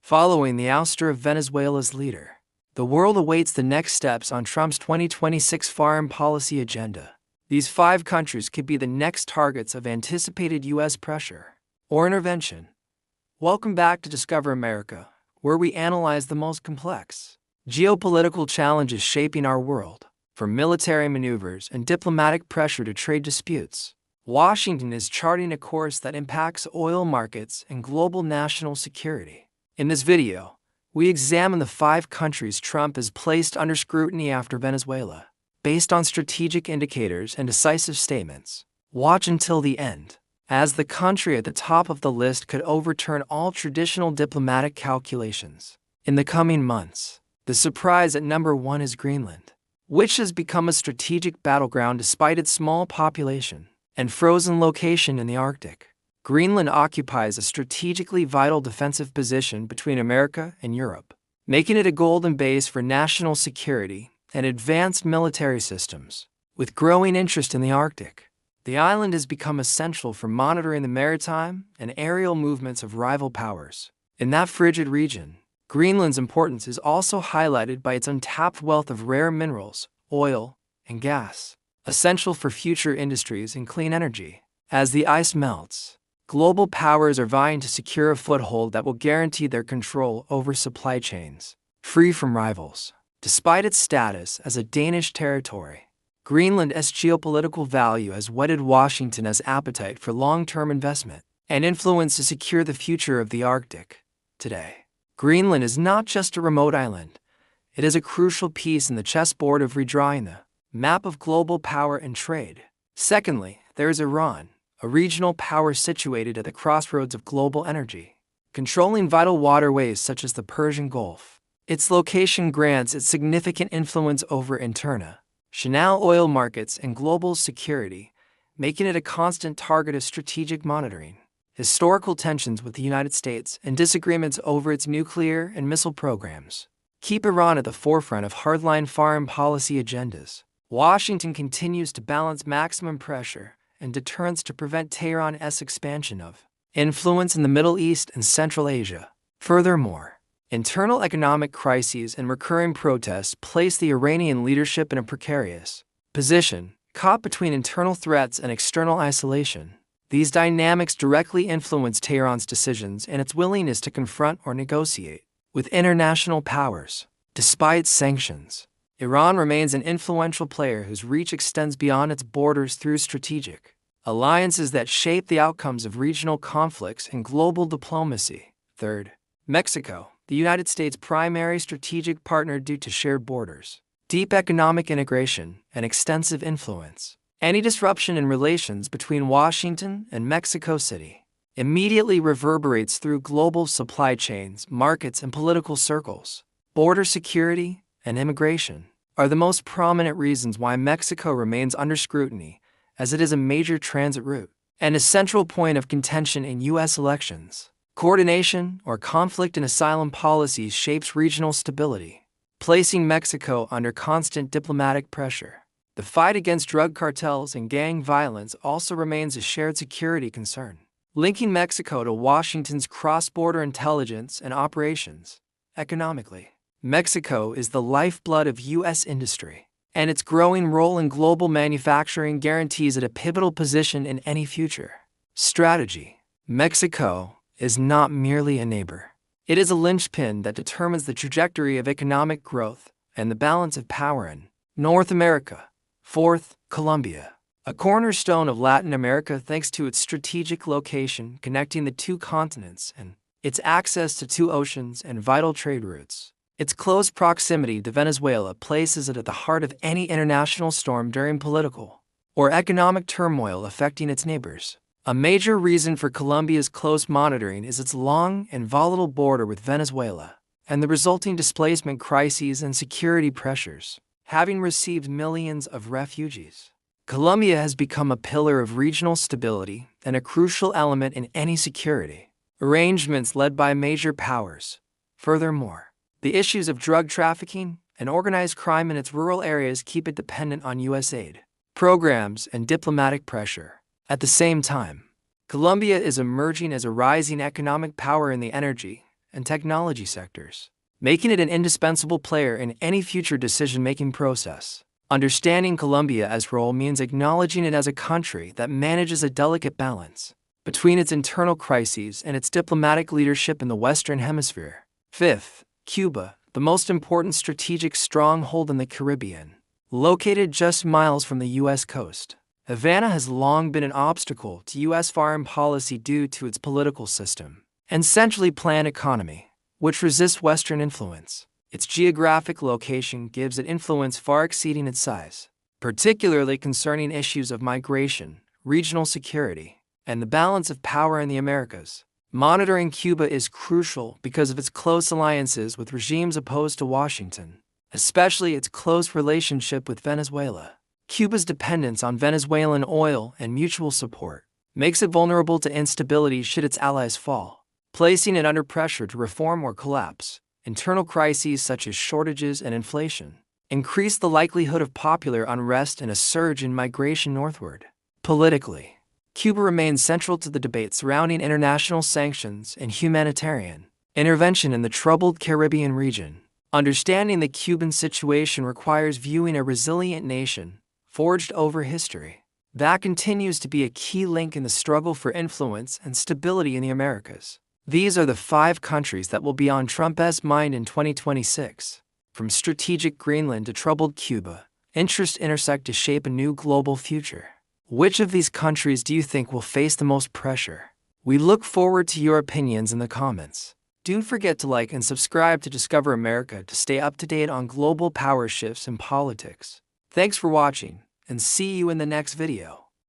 Following the ouster of Venezuela's leader, the world awaits the next steps on Trump's 2026 foreign policy agenda. These 5 countries could be the next targets of anticipated U.S. pressure or intervention. Welcome back to Discover America, where we analyze the most complex geopolitical challenges shaping our world. From military maneuvers and diplomatic pressure to trade disputes, Washington is charting a course that impacts oil markets and global national security. In this video, we examine the 5 countries Trump has placed under scrutiny after Venezuela, based on strategic indicators and decisive statements. Watch until the end, as the country at the top of the list could overturn all traditional diplomatic calculations. In the coming months, the surprise at number 1 is Greenland, which has become a strategic battleground despite its small population and frozen location in the Arctic. Greenland occupies a strategically vital defensive position between America and Europe, making it a golden base for national security and advanced military systems. With growing interest in the Arctic, the island has become essential for monitoring the maritime and aerial movements of rival powers. In that frigid region, Greenland's importance is also highlighted by its untapped wealth of rare minerals, oil, and gas, essential for future industries and clean energy. As the ice melts, global powers are vying to secure a foothold that will guarantee their control over supply chains, free from rivals. Despite its status as a Danish territory, Greenland's geopolitical value has wedded Washington's appetite for long-term investment and influence to secure the future of the Arctic. Today, Greenland is not just a remote island. It is a crucial piece in the chessboard of redrawing the map of global power and trade. Secondly, there is Iran, a regional power situated at the crossroads of global energy, controlling vital waterways such as the Persian Gulf. Its location grants it significant influence over international oil markets and global security, making it a constant target of strategic monitoring. Historical tensions with the United States and disagreements over its nuclear and missile programs keep Iran at the forefront of hardline foreign policy agendas. Washington continues to balance maximum pressure and deterrence to prevent Tehran's expansion of influence in the Middle East and Central Asia. Furthermore, internal economic crises and recurring protests place the Iranian leadership in a precarious position, caught between internal threats and external isolation. These dynamics directly influence Tehran's decisions and its willingness to confront or negotiate with international powers. Despite sanctions, Iran remains an influential player whose reach extends beyond its borders through strategic alliances that shape the outcomes of regional conflicts and global diplomacy. Third, Mexico, the United States' primary strategic partner due to shared borders, deep economic integration, and extensive influence. Any disruption in relations between Washington and Mexico City immediately reverberates through global supply chains, markets, and political circles. Border security and immigration are the most prominent reasons why Mexico remains under scrutiny, as it is a major transit route and a central point of contention in U.S. elections. Coordination or conflict in asylum policies shapes regional stability, placing Mexico under constant diplomatic pressure. The fight against drug cartels and gang violence also remains a shared security concern, linking Mexico to Washington's cross-border intelligence and operations. Economically, Mexico is the lifeblood of U.S. industry, and its growing role in global manufacturing guarantees it a pivotal position in any future strategy. Mexico is not merely a neighbor. It is a linchpin that determines the trajectory of economic growth and the balance of power in North America. Fourth, Colombia, a cornerstone of Latin America thanks to its strategic location connecting the 2 continents and its access to 2 oceans and vital trade routes. Its close proximity to Venezuela places it at the heart of any international storm during political or economic turmoil affecting its neighbors. A major reason for Colombia's close monitoring is its long and volatile border with Venezuela and the resulting displacement crises and security pressures. Having received millions of refugees, Colombia has become a pillar of regional stability and a crucial element in any security arrangements led by major powers. Furthermore, the issues of drug trafficking and organized crime in its rural areas keep it dependent on U.S. aid programs and diplomatic pressure. At the same time, Colombia is emerging as a rising economic power in the energy and technology sectors, making it an indispensable player in any future decision-making process. Understanding Colombia's role means acknowledging it as a country that manages a delicate balance between its internal crises and its diplomatic leadership in the Western Hemisphere. Fifth, Cuba, the most important strategic stronghold in the Caribbean. Located just miles from the U.S. coast, Havana has long been an obstacle to U.S. foreign policy due to its political system and centrally planned economy, which resists Western influence. Its geographic location gives it influence far exceeding its size, particularly concerning issues of migration, regional security, and the balance of power in the Americas. Monitoring Cuba is crucial because of its close alliances with regimes opposed to Washington, especially its close relationship with Venezuela. Cuba's dependence on Venezuelan oil and mutual support makes it vulnerable to instability should its allies fall, placing it under pressure to reform or collapse. Internal crises such as shortages and inflation increase the likelihood of popular unrest and a surge in migration northward. Politically, Cuba remains central to the debate surrounding international sanctions and humanitarian intervention in the troubled Caribbean region. Understanding the Cuban situation requires viewing a resilient nation forged over history that continues to be a key link in the struggle for influence and stability in the Americas. These are the 5 countries that will be on Trump's mind in 2026. From strategic Greenland to troubled Cuba, interests intersect to shape a new global future. Which of these countries do you think will face the most pressure? We look forward to your opinions in the comments. Don't forget to like and subscribe to Discover America to stay up to date on global power shifts and politics. Thanks for watching, and see you in the next video.